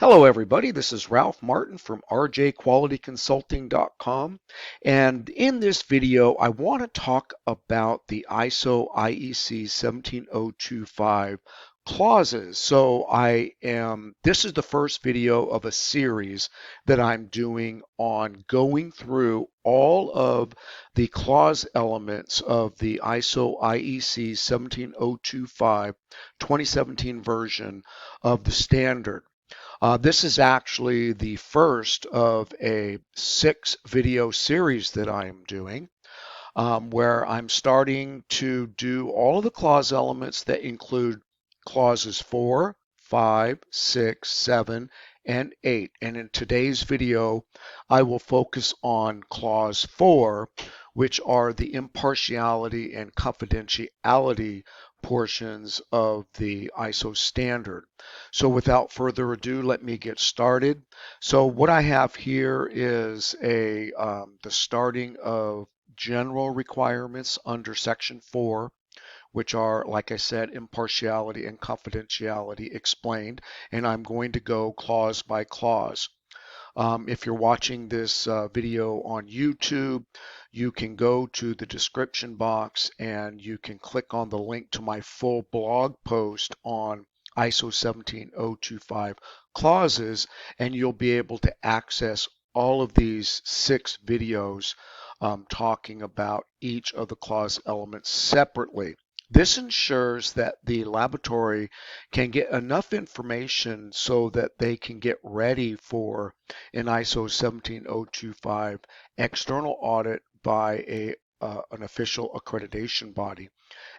Hello, everybody. This is Ralph Martin from rjqualityconsulting.com. And in this video, I want to talk about the ISO IEC 17025 clauses. This is the first video of a series that I'm doing on going through all of the clause elements of the ISO IEC 17025 2017 version of the standard. This is actually the first of a 6 video series that I am doing, where I'm starting to do all of the clause elements that include clauses 4, 5, 6, 7, and 8. And in today's video, I will focus on clause 4, which are the impartiality and confidentiality portions of the ISO standard. So without further ado, let me get started. So what I have here is the starting of general requirements under Section 4, which are, like I said, impartiality and confidentiality explained, and I'm going to go clause by clause. If you're watching this video on YouTube, you can go to the description box and you can click on the link to my full blog post on ISO 17025 clauses, and you'll be able to access all of these 6 videos talking about each of the clause elements separately. This ensures that the laboratory can get enough information so that they can get ready for an ISO 17025 external audit by an official accreditation body.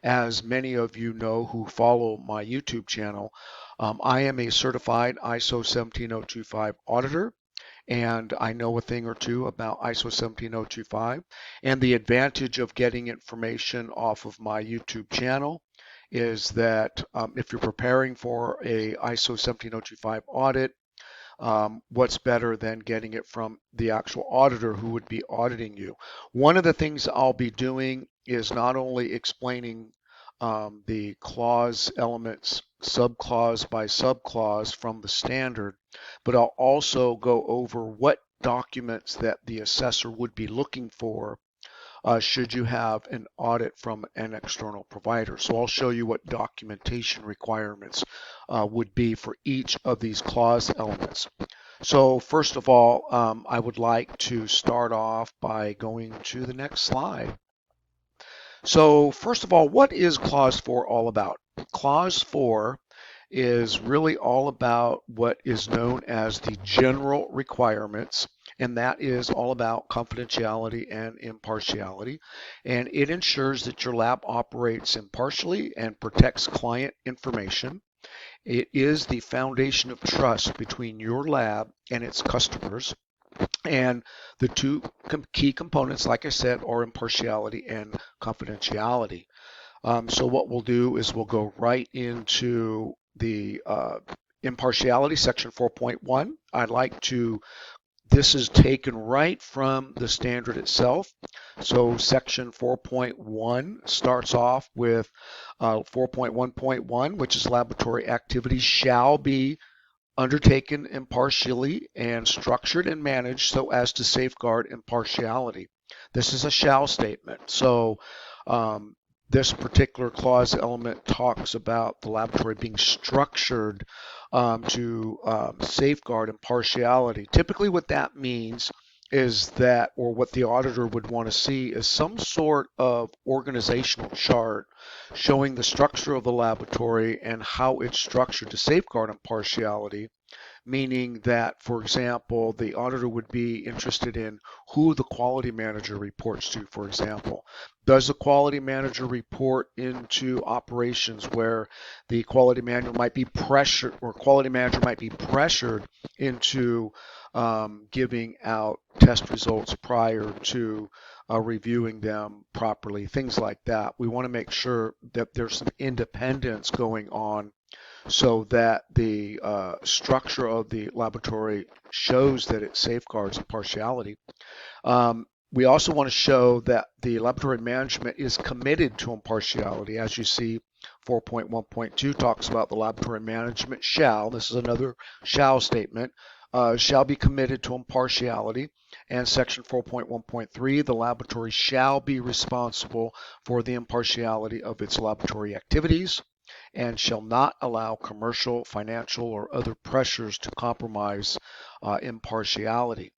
As many of you know who follow my YouTube channel, I am a certified ISO 17025 auditor, and I know a thing or two about ISO 17025. And the advantage of getting information off of my YouTube channel is that if you're preparing for a ISO 17025 audit, what's better than getting it from the actual auditor who would be auditing you? One of the things I'll be doing is not only explaining the clause elements subclause by subclause from the standard, but I'll also go over what documents that the assessor would be looking for should you have an audit from an external provider. So I'll show you what documentation requirements would be for each of these clause elements. So first of all, I would like to start off by going to the next slide. So first of all, what is Clause 4 all about? Clause 4 is really all about what is known as the general requirements, and that is all about confidentiality and impartiality. And it ensures that your lab operates impartially and protects client information. It is the foundation of trust between your lab and its customers. And the two key components, like I said, are impartiality and confidentiality. So what we'll do is we'll go right into the impartiality, section 4.1. This is taken right from the standard itself. So section 4.1 starts off with 4.1.1, which is laboratory activities shall be undertaken impartially and structured and managed so as to safeguard impartiality. This is a shall statement. So this particular clause element talks about the laboratory being structured to safeguard impartiality. Typically what that means is that, or what the auditor would want to see, is some sort of organizational chart showing the structure of the laboratory and how it's structured to safeguard impartiality, meaning that, for example, the auditor would be interested in who the quality manager reports to, for example. Does the quality manager report into operations where the quality manager might be pressured, or quality manager might be pressured into giving out test results prior to reviewing them properly, things like that. We want to make sure that there's some independence going on so that the structure of the laboratory shows that it safeguards impartiality. We also want to show that the laboratory management is committed to impartiality. As you see 4.1.2 talks about the laboratory management shall, this is another shall statement, shall be committed to impartiality. And section 4.1.3, the laboratory shall be responsible for the impartiality of its laboratory activities and shall not allow commercial, financial, or other pressures to compromise impartiality.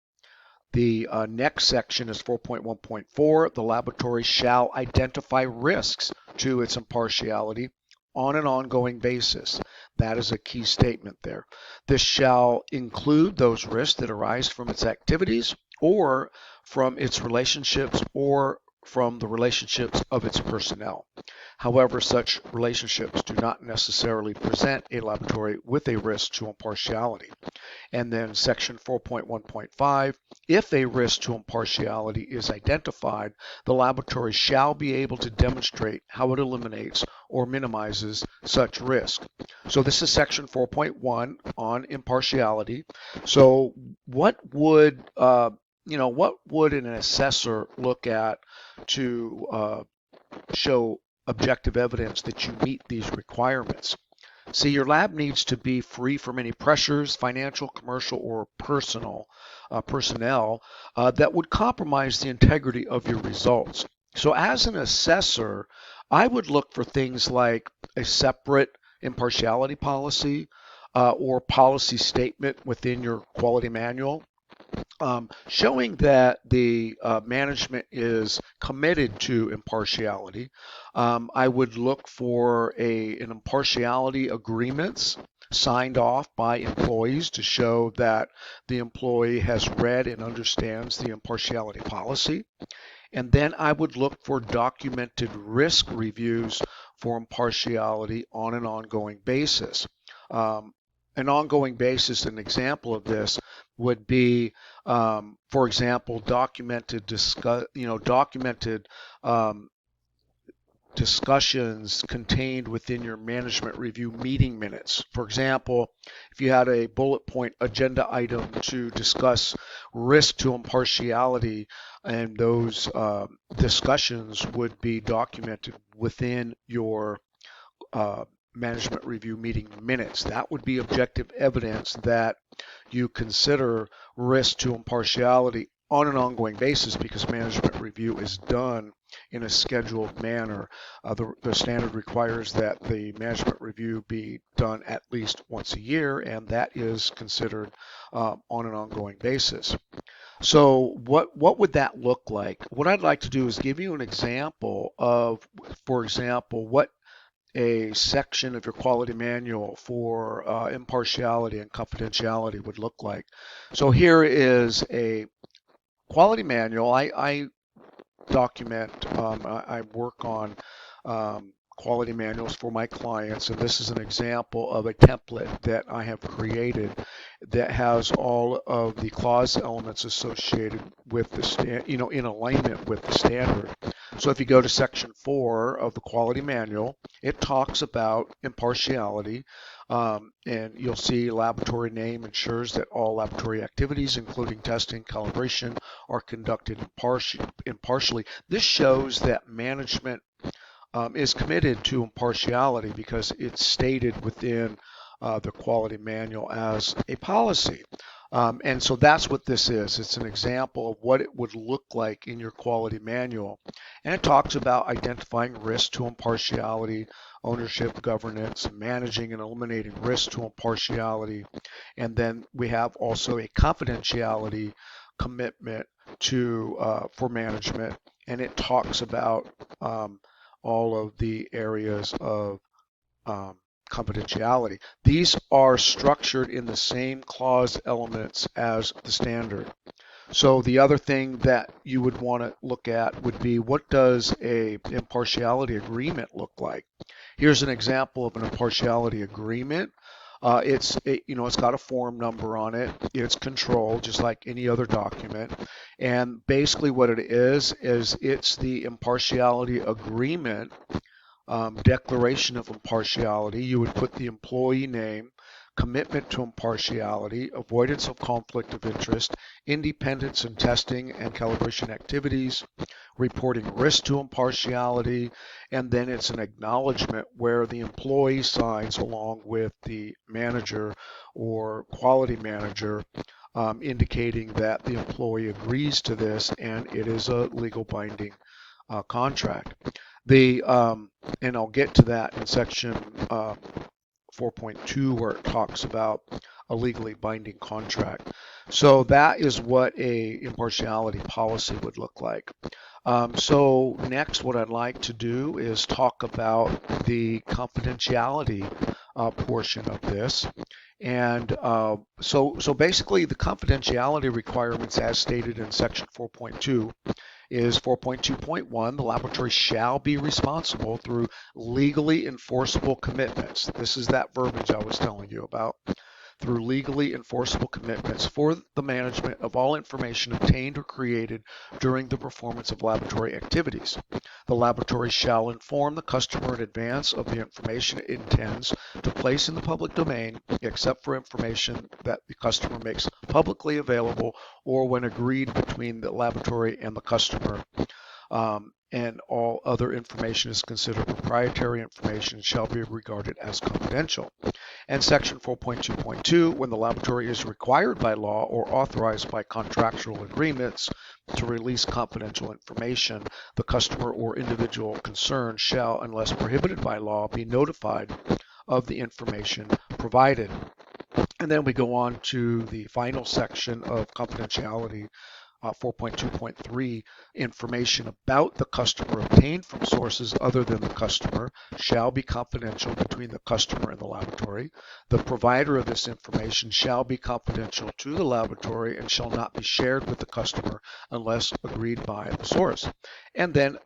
The next section is 4.1.4. The laboratory shall identify risks to its impartiality on an ongoing basis. That is a key statement there. This shall include those risks that arise from its activities or from its relationships or from the relationships of its personnel. However, such relationships do not necessarily present a laboratory with a risk to impartiality. And then section 4.1.5, if a risk to impartiality is identified, the laboratory shall be able to demonstrate how it eliminates or minimizes such risk. So this is section 4.1 on impartiality. So what would what would an assessor look at to show objective evidence that you meet these requirements? See, your lab needs to be free from any pressures, financial, commercial, or personnel that would compromise the integrity of your results. So as an assessor, I would look for things like a separate impartiality policy or policy statement within your quality manual. Showing that the management is committed to impartiality. I would look for an impartiality agreements signed off by employees to show that the employee has read and understands the impartiality policy. And then I would look for documented risk reviews for impartiality on an ongoing basis. An ongoing basis, an example of this would be, for example, documented discussions contained within your management review meeting minutes. For example, if you had a bullet point agenda item to discuss risk to impartiality, and those discussions would be documented within your management review meeting minutes. That would be objective evidence that you consider risk to impartiality on an ongoing basis because management review is done in a scheduled manner. The standard requires that the management review be done at least once a year, and that is considered on an ongoing basis. So what would that look like? What I'd like to do is give you an example of, for example, what a section of your quality manual for impartiality and confidentiality would look like. So here is a quality manual. I document, I work on quality manuals for my clients, and this is an example of a template that I have created that has all of the clause elements associated with the in alignment with the standard. So if you go to section 4 of the quality manual, it talks about impartiality, and you'll see laboratory name ensures that all laboratory activities, including testing, calibration, are conducted impartially. This shows that management is committed to impartiality because it's stated within the quality manual as a policy. And so that's what this is. It's an example of what it would look like in your quality manual. And it talks about identifying risks to impartiality, ownership, governance, managing and eliminating risks to impartiality. And then we have also a confidentiality commitment to for management, and it talks about all of the areas of confidentiality. These are structured in the same clause elements as the standard. So the other thing that you would want to look at would be, what does a impartiality agreement look like? Here's an example of an impartiality agreement. It's got a form number on it. It's controlled just like any other document. And basically what it is it's the impartiality agreement, declaration of impartiality. You would put the employee name, commitment to impartiality, avoidance of conflict of interest, independence in testing and calibration activities, reporting risk to impartiality, and then it's an acknowledgement where the employee signs along with the manager or quality manager, indicating that the employee agrees to this and it is a legal binding contract. And I'll get to that in section 4.2 where it talks about a legally binding contract. So that is what a impartiality policy would look like. So next, what I'd like to do is talk about the confidentiality portion of this. And so basically the confidentiality requirements as stated in section 4.2 is 4.2.1, the laboratory shall be responsible through legally enforceable commitments. This is that verbiage I was telling you about. Through legally enforceable commitments for the management of all information obtained or created during the performance of laboratory activities. The laboratory shall inform the customer in advance of the information it intends to place in the public domain, except for information that the customer makes publicly available or when agreed between the laboratory and the customer. And all other information is considered proprietary information and shall be regarded as confidential. And section 4.2.2, when the laboratory is required by law or authorized by contractual agreements to release confidential information, the customer or individual concerned shall, unless prohibited by law, be notified of the information provided. And then we go on to the final section of confidentiality, 4.2.3, information about the customer obtained from sources other than the customer shall be confidential between the customer and the laboratory. The provider of this information shall be confidential to the laboratory and shall not be shared with the customer unless agreed by the source. And then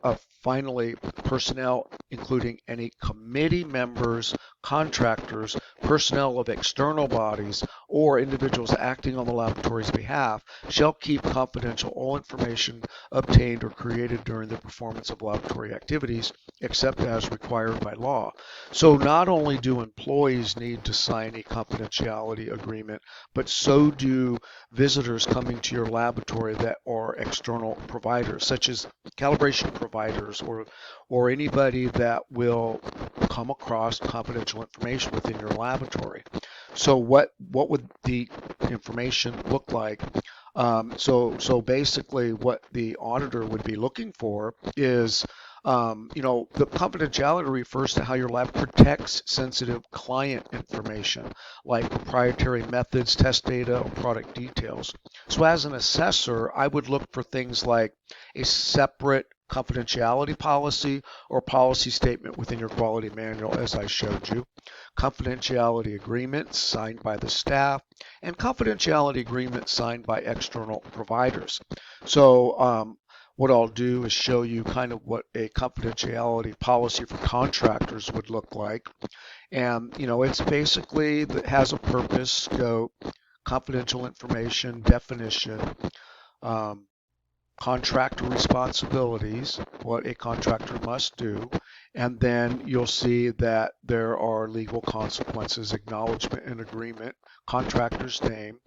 finally, personnel, including any committee members, contractors, personnel of external bodies, or individuals acting on the laboratory's behalf, shall keep confidential all information obtained or created during the performance of laboratory activities, except as required by law. So not only do employees need to sign a confidentiality agreement, but so do visitors coming to your laboratory that are external providers, such as calibration providers or anybody that will come across confidential information within your laboratory. So what would the information look like? So basically what the auditor would be looking for is, the confidentiality refers to how your lab protects sensitive client information, like proprietary methods, test data, or product details. So as an assessor, I would look for things like a separate confidentiality policy or policy statement within your quality manual, as I showed you, confidentiality agreements signed by the staff, and confidentiality agreements signed by external providers. So what I'll do is show you kind of what a confidentiality policy for contractors would look like. And, it's basically that has a purpose, scope, confidential information, definition, contractor responsibilities, what a contractor must do, and then you'll see that there are legal consequences, acknowledgement and agreement, contractor's name,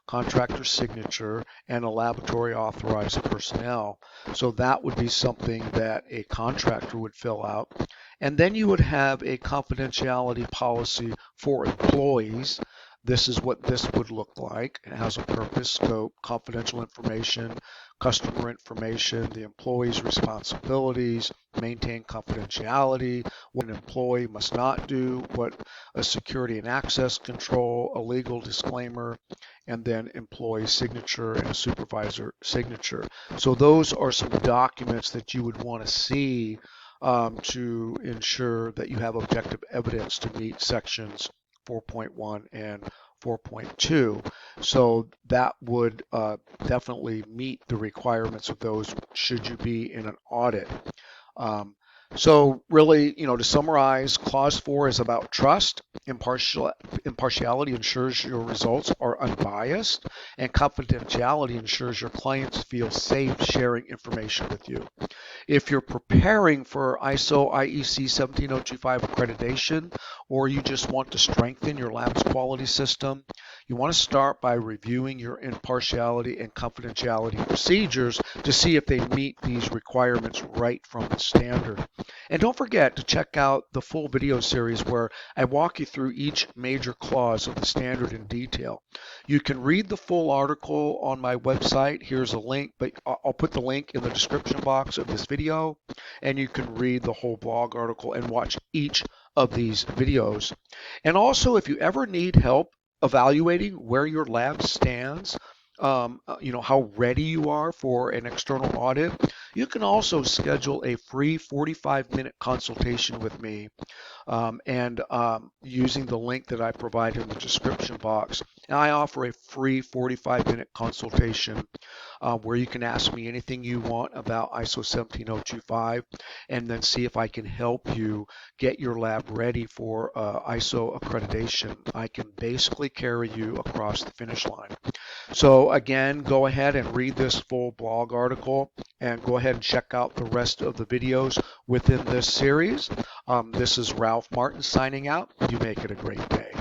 contractor's signature, and a laboratory authorized personnel. So that would be something that a contractor would fill out. And then you would have a confidentiality policy for employees. This is what this would look like. It has a purpose, scope, confidential information, customer information, the employee's responsibilities, maintain confidentiality, what an employee must not do, what a security and access control, a legal disclaimer, and then employee signature and a supervisor signature. So those are some documents that you would want to see to ensure that you have objective evidence to meet sections 4.1 and 4.2. So that would definitely meet the requirements of those should you be in an audit. So really, to summarize, Clause 4 is about trust. Impartiality ensures your results are unbiased, and confidentiality ensures your clients feel safe sharing information with you. If you're preparing for ISO IEC 17025 accreditation, or you just want to strengthen your lab's quality system, you want to start by reviewing your impartiality and confidentiality procedures to see if they meet these requirements right from the standard. And don't forget to check out the full video series where I walk you through each major clause of the standard in detail. You can read the full article on my website. Here's a link, but I'll put the link in the description box of this video, and you can read the whole blog article and watch each of these videos. And also, if you ever need help evaluating where your lab stands, how ready you are for an external audit, you can also schedule a free 45-minute consultation with me, using the link that I provide in the description box. And I offer a free 45-minute consultation where you can ask me anything you want about ISO 17025 and then see if I can help you get your lab ready for ISO accreditation. I can basically carry you across the finish line. So again, go ahead and read this full blog article and go ahead and check out the rest of the videos within this series. This is Ralph Martin signing out. You make it a great day.